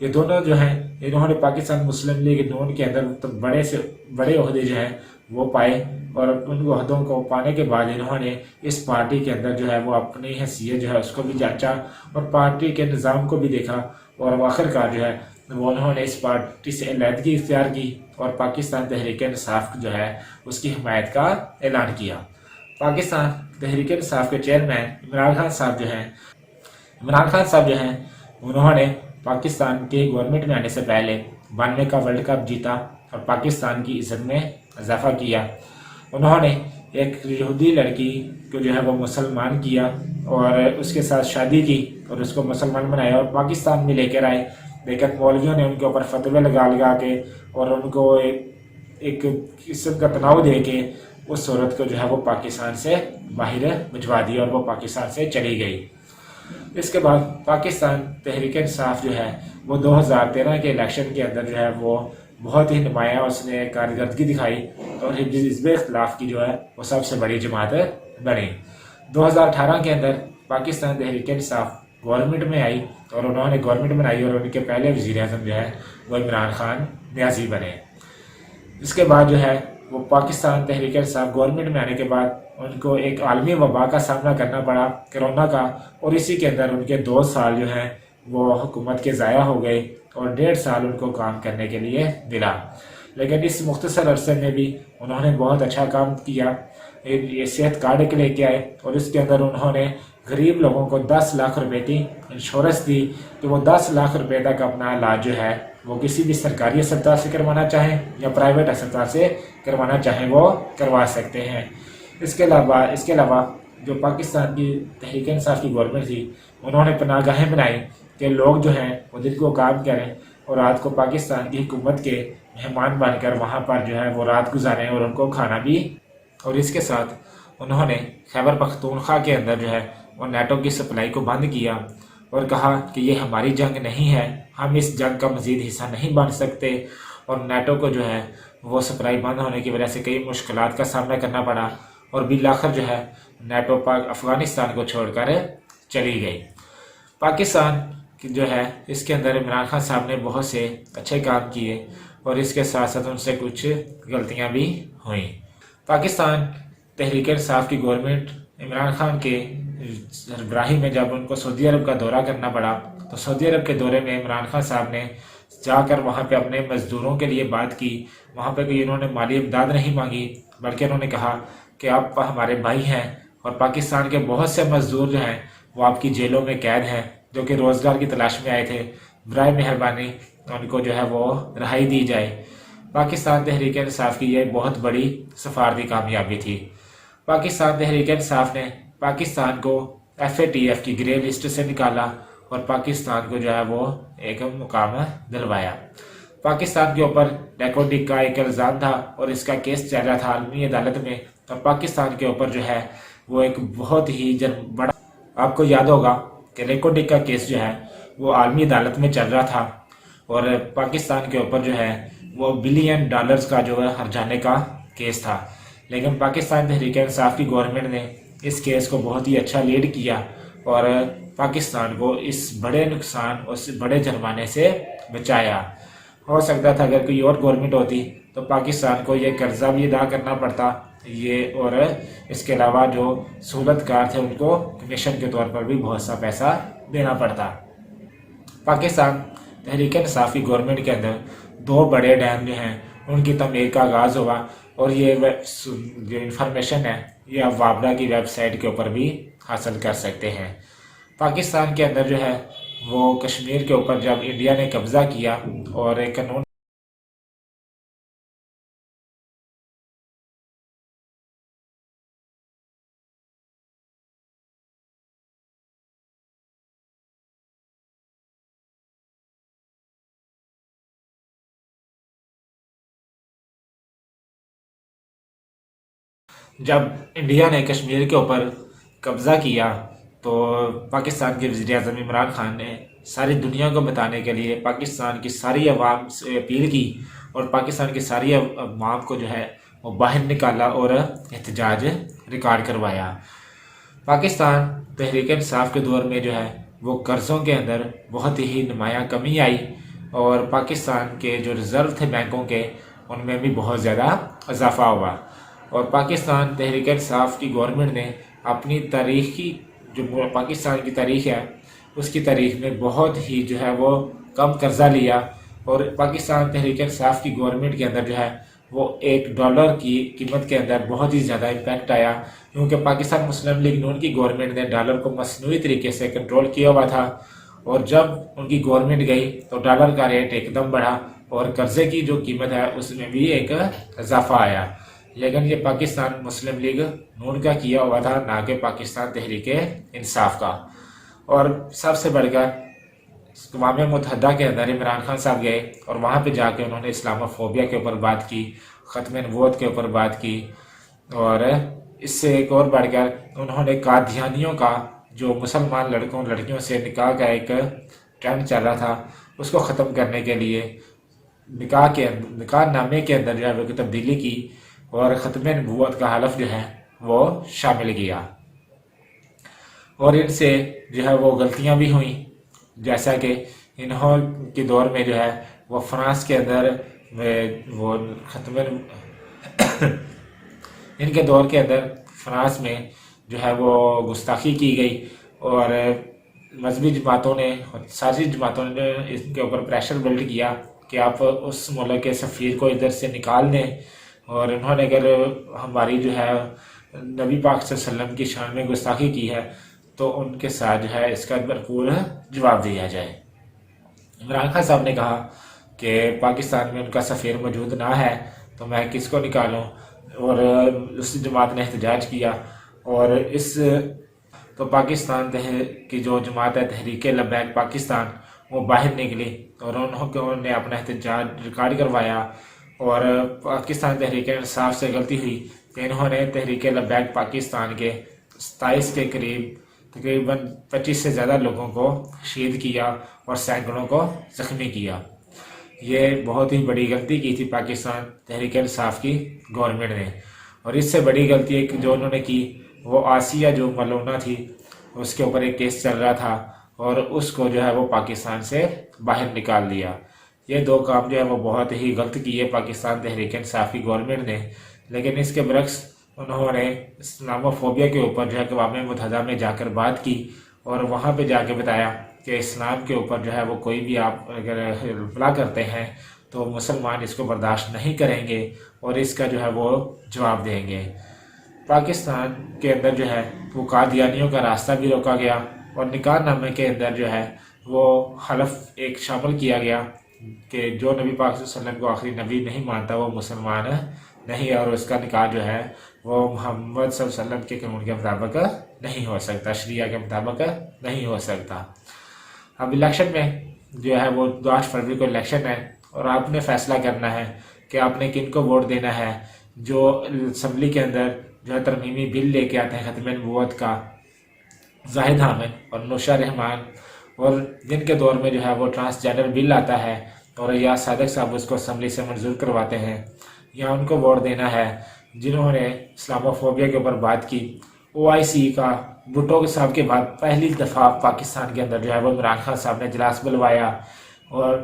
یہ دونوں جو ہیں انہوں نے پاکستان مسلم لیگ نون کے اندر تو بڑے سے بڑے عہدے جو ہیں وہ پائے، اور ان عہدوں کو پانے کے بعد انہوں نے اس پارٹی کے اندر جو ہے وہ اپنی حیثیت جو ہے اس کو بھی جانچا اور پارٹی کے نظام کو بھی دیکھا، اور آخرکار جو ہے وہ انہوں نے اس پارٹی سے علیحدگی اختیار کی اور پاکستان تحریک انصاف جو ہے اس کی حمایت کا اعلان کیا۔ پاکستان تحریک انصاف کے چیئرمین عمران خان صاحب جو ہیں انہوں نے پاکستان کے گورنمنٹ میں آنے سے پہلے 92 کا ورلڈ کپ جیتا اور پاکستان کی عزت میں اضافہ کیا۔ انہوں نے ایک یہودی لڑکی کو جو ہے وہ مسلمان کیا اور اس کے ساتھ شادی کی اور اس کو مسلمان بنایا اور پاکستان میں لے کر آئے، لیکن مولویوں نے ان کے اوپر فتوے لگا کے اور ان کو ایک قسم کا تناؤ دے کے اس عورت کو جو ہے وہ پاکستان سے باہر بھجوا دیا اور وہ پاکستان سے چلی گئی۔ اس کے بعد پاکستان تحریک انصاف جو ہے وہ 2013 کے الیکشن کے اندر جو ہے وہ بہت ہی نمایاں اس نے کارکردگی دکھائی اور حزب اختلاف کی جو ہے وہ سب سے بڑی جماعت بنی۔ 2018 کے اندر پاکستان تحریک انصاف گورنمنٹ میں آئی اور انہوں نے گورنمنٹ بنائی اور ان کے پہلے وزیر اعظم جو ہے وہ عمران خان نیازی بنے۔ اس کے بعد جو ہے وہ پاکستان تحریک انصاف گورنمنٹ میں آنے کے بعد ان کو ایک عالمی وبا کا سامنا کرنا پڑا، کرونا کا، اور اسی کے اندر ان کے 2 سال جو ہیں وہ حکومت کے ضائع ہو گئے اور 1.5 سال ان کو کام کرنے کے لیے ملا، لیکن اس مختصر عرصے میں بھی انہوں نے بہت اچھا کام کیا۔ یہ صحت کارڈ کے لے کے آئے اور اس کے اندر انہوں نے غریب لوگوں کو 10 لاکھ روپے کی انشورنس دی کہ وہ 10 لاکھ روپے تک اپنا علاج جو ہے وہ کسی بھی سرکاری اسپتال سے کروانا چاہیں یا پرائیویٹ اسپتال سے کروانا چاہیں وہ کروا سکتے ہیں۔ اس کے علاوہ جو پاکستان کی تحریک انصاف کی گورنمنٹ تھی انہوں نے پناہ گاہیں بنائی کہ لوگ جو ہیں وہ دن کو کام کریں اور رات کو پاکستان کی حکومت کے مہمان بن کر وہاں پر جو ہے وہ رات گزاریں اور ان کو کھانا بھی، اور اس کے ساتھ انہوں نے خیبر پختونخوا کے اندر جو ہے وہ نیٹو کی سپلائی کو بند کیا اور کہا کہ یہ ہماری جنگ نہیں ہے، ہم اس جنگ کا مزید حصہ نہیں بن سکتے، اور نیٹو کو جو ہے وہ سپلائی بند ہونے کی وجہ سے کئی مشکلات کا سامنا کرنا پڑا اور بالآخر جو ہے نیٹو افغانستان کو چھوڑ کر چلی گئی۔ پاکستان جو ہے اس کے اندر عمران خان صاحب نے بہت سے اچھے کام کیے اور اس کے ساتھ ساتھ ان سے کچھ غلطیاں بھی ہوئیں۔ پاکستان تحریک انصاف کی گورنمنٹ عمران خان کے سربراہی میں جب ان کو سعودی عرب کا دورہ کرنا پڑا تو سعودی عرب کے دورے میں عمران خان صاحب نے جا کر وہاں پہ اپنے مزدوروں کے لیے بات کی، وہاں پہ کوئی انہوں نے مالی امداد نہیں مانگی بلکہ انہوں نے کہا کہ آپ ہمارے بھائی ہیں اور پاکستان کے بہت سے مزدور جو ہیں وہ آپ کی جیلوں میں قید ہیں جو کہ روزگار کی تلاش میں آئے تھے، برائے مہربانی ان کو جو ہے وہ رہائی دی جائے۔ پاکستان تحریک انصاف کی یہ بہت بڑی سفارتی کامیابی تھی۔ پاکستان تحریک انصاف نے پاکستان کو FATF کی گرے لسٹ سے نکالا اور پاکستان کو جو ہے وہ ایک مقام دلوایا۔ پاکستان کے اوپر نیکوٹک کا ایک الزام تھا اور اس کا کیس چل رہا تھا عالمی عدالت میں، اور پاکستان کے اوپر جو ہے وہ ایک بہت ہی بڑا، آپ کو یاد ہوگا کہ نیکوٹک کا کیس جو ہے وہ عالمی عدالت میں چل رہا تھا اور پاکستان کے اوپر جو ہے وہ $1 بلین کا جو ہے ہرجانے کا کیس تھا، لیکن پاکستان تحریک انصاف کی گورنمنٹ نے اس کیس کو بہت ہی اچھا لیڈ کیا اور پاکستان کو اس بڑے نقصان اور اس بڑے جرمانے سے بچایا۔ ہو سکتا تھا اگر کوئی اور گورنمنٹ ہوتی تو پاکستان کو یہ قرضہ بھی ادا کرنا پڑتا اور اس کے علاوہ جو سہولت کار تھے ان کو کمیشن کے طور پر بھی بہت سا پیسہ دینا پڑتا۔ پاکستان تحریک انصاف کی گورنمنٹ کے اندر 2 بڑے ڈیم جو ہیں ان کی تعمیر کا آغاز ہوا، اور یہ جو انفارمیشن ہے یہ آپ وابڈا کی ویب سائٹ کے اوپر بھی حاصل کر سکتے ہیں۔ پاکستان کے اندر جو ہے وہ کشمیر کے اوپر جب انڈیا نے قبضہ کیا اور ایک قانون جب انڈیا نے کشمیر کے اوپر قبضہ کیا تو پاکستان کے وزیر اعظم عمران خان نے ساری دنیا کو بتانے کے لیے پاکستان کی ساری عوام سے اپیل کی اور پاکستان کی ساری عوام کو جو ہے وہ باہر نکالا اور احتجاج ریکارڈ کروایا۔ پاکستان تحریک انصاف کے دور میں جو ہے وہ قرضوں کے اندر بہت ہی نمایاں کمی آئی اور پاکستان کے جو ریزرو تھے بینکوں کے ان میں بھی بہت زیادہ اضافہ ہوا، اور پاکستان تحریک انصاف کی گورنمنٹ نے اپنی تاریخی جو پاکستان کی تاریخ ہے اس کی تاریخ میں بہت ہی جو ہے وہ کم قرضہ لیا، اور پاکستان تحریک انصاف کی گورنمنٹ کے اندر جو ہے وہ $1 کی قیمت کے اندر بہت ہی زیادہ امپیکٹ آیا، کیونکہ پاکستان مسلم لیگ نون کی گورنمنٹ نے ڈالر کو مصنوعی طریقے سے کنٹرول کیا ہوا تھا، اور جب ان کی گورنمنٹ گئی تو ڈالر کا ریٹ ایک دم بڑھا اور قرضے کی جو قیمت ہے اس میں بھی ایک اضافہ آیا، لیکن یہ پاکستان مسلم لیگ نون کا کیا ہوا تھا، نہ کہ پاکستان تحریک انصاف کا۔ اور سب سے بڑھ کر اقوام متحدہ کے اندر عمران خان صاحب گئے اور وہاں پہ جا کے انہوں نے اسلام فوبیا کے اوپر بات کی، ختم نبوت کے اوپر بات کی، اور اس سے ایک اور بڑھ کر انہوں نے قادیانیوں کا جو مسلمان لڑکوں لڑکیوں سے نکاح کا ایک ٹرینڈ چل رہا تھا اس کو ختم کرنے کے لیے نکاح نامے کے اندر جو ہے وہ تبدیلی کی، اور ختم نبوت کا حلف جو ہے وہ شامل کیا، اور ان سے جو ہے وہ غلطیاں بھی ہوئیں، جیسا کہ انہوں کے دور میں جو ہے وہ فرانس کے اندر وہ ان کے دور کے اندر فرانس میں جو ہے وہ گستاخی کی گئی، اور مذہبی جماعتوں نے سیاسی جماعتوں نے ان کے اوپر پریشر بلڈ کیا کہ آپ اس ملک کے سفیر کو ادھر سے نکال دیں، اور انہوں نے اگر ہماری جو ہے نبی پاک صلی اللہ علیہ وسلم کی شان میں گستاخی کی ہے تو ان کے ساتھ جو ہے اس کا بھرپور جواب دیا جائے۔ عمران خان صاحب نے کہا کہ پاکستان میں ان کا سفیر موجود نہ ہے تو میں کس کو نکالوں، اور اس جماعت نے احتجاج کیا، اور تو پاکستان کی جو جماعت ہے تحریک لبیک پاکستان وہ باہر نکلی، اور انہوں نے اپنا احتجاج ریکارڈ کروایا، اور پاکستان تحریک انصاف سے غلطی ہوئی کہ انہوں نے تحریک لبیک پاکستان کے 27 کے قریب تقریباً 25 سے زیادہ لوگوں کو شہید کیا اور سینکڑوں کو زخمی کیا۔ یہ بہت ہی بڑی غلطی کی تھی پاکستان تحریک انصاف کی گورنمنٹ نے، اور اس سے بڑی غلطی ایک جو انہوں نے کی وہ آسیہ جو ملونہ تھی اس کے اوپر ایک کیس چل رہا تھا، اور اس کو جو ہے وہ پاکستان سے باہر نکال دیا۔ یہ دو کام جو ہے وہ بہت ہی غلط کیے پاکستان تحریک انصاف کی گورنمنٹ نے، لیکن اس کے برعکس انہوں نے اسلام فوبیا کے اوپر جو ہے اقوام متحدہ میں جا کر بات کی، اور وہاں پہ جا کے بتایا کہ اسلام کے اوپر جو ہے وہ کوئی بھی آپ اگر حملہ کرتے ہیں تو مسلمان اس کو برداشت نہیں کریں گے اور اس کا جو ہے وہ جواب دیں گے۔ پاکستان کے اندر جو ہے وہ قادیانیوں کا راستہ بھی روکا گیا، اور نکاح نامے کے اندر جو ہے وہ حلف ایک شامل کیا گیا کہ جو نبی پاک صلی اللہ علیہ وسلم کو آخری نبی نہیں مانتا وہ مسلمان نہیں، اور اس کا نکاح جو ہے وہ محمد صلی اللہ علیہ وسلم کے قانون کے مطابق نہیں ہو سکتا، شریعہ کے مطابق نہیں ہو سکتا۔ اب الیکشن میں جو ہے وہ 8 فروری کو الیکشن ہے، اور آپ نے فیصلہ کرنا ہے کہ آپ نے کن کو ووٹ دینا ہے۔ جو اسمبلی کے اندر جو ہے ترمیمی بل لے کے آتے ہیں ختم نبوت کا، زاہد حامد اور نوشا رحمان، اور جن کے دور میں جو ہے وہ ٹرانسجینڈر بل آتا ہے اور یا صادق صاحب اس کو اسمبلی سے منظور کرواتے ہیں، یا ان کو ووٹ دینا ہے جنہوں نے اسلام فوبیا کے اوپر بات کی۔ OIC کا بھٹو صاحب کے بعد پہلی دفعہ پاکستان کے اندر جو ہے وہ عمران خان صاحب نے اجلاس بلوایا اور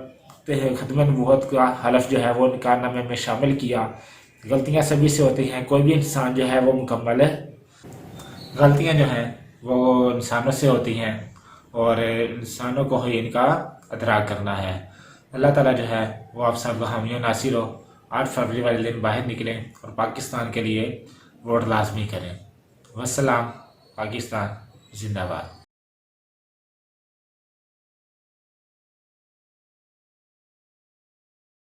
ختم نبوت کا حلف جو ہے وہ نکاح نامے میں شامل کیا۔ غلطیاں سبھی سے ہوتی ہیں، کوئی بھی انسان جو ہے وہ مکمل ہے، غلطیاں جو ہیں وہ انسانوں سے ہوتی ہیں اور انسانوں کو ہی ان کا ادراک کرنا ہے۔ اللہ تعالیٰ جو ہے وہ آپ سب کا حامی و ناصر ہو۔ 8 فروری والے دن باہر نکلیں اور پاکستان کے لیے ووٹ لازمی کریں۔ والسلام، پاکستان زندہ باد۔